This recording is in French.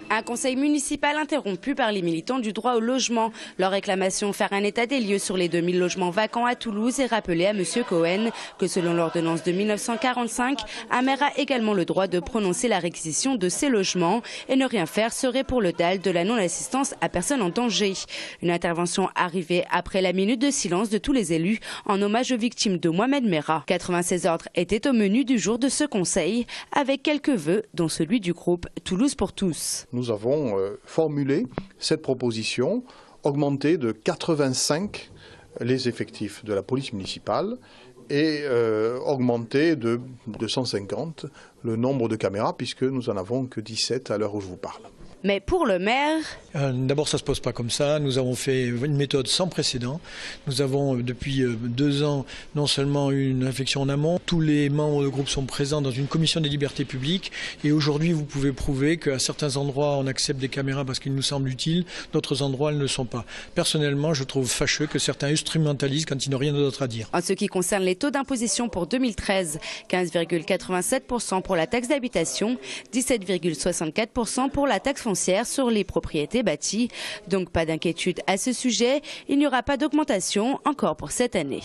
Un conseil municipal interrompu par les militants du droit au logement. Leur réclamation faire un état des lieux sur les 2000 logements vacants à Toulouse et rappeler à M. Cohen que selon l'ordonnance de 1945, un maire a également le droit de prononcer la réquisition de ces logements et ne rien faire serait pour le DAL de la non-assistance à personne en danger. Une intervention arrivée après la minute de silence de tous les élus en hommage aux victimes de Mohamed Merah. 96 ordres étaient au menu du jour de ce conseil avec quelques vœux dont celui du groupe Toulouse pour tous. Nous avons formulé cette proposition, augmenter de 85 les effectifs de la police municipale et augmenter de 250 le nombre de caméras puisque nous en avons que 17 à l'heure où je vous parle. Mais pour le maire... D'abord, ça ne se pose pas comme ça. Nous avons fait une méthode sans précédent. Nous avons depuis 2 ans non seulement une réflexion en amont, tous les membres du groupe sont présents dans une commission des libertés publiques et aujourd'hui vous pouvez prouver qu'à certains endroits on accepte des caméras parce qu'ils nous semblent utiles, d'autres endroits elles ne le sont pas. Personnellement, je trouve fâcheux que certains instrumentalisent quand ils n'ont rien d'autre à dire. En ce qui concerne les taux d'imposition pour 2013, 15,87% pour la taxe d'habitation, 17,64% pour la taxe foncière sur les propriétés bâties. Donc pas d'inquiétude à ce sujet, il n'y aura pas d'augmentation encore pour cette année.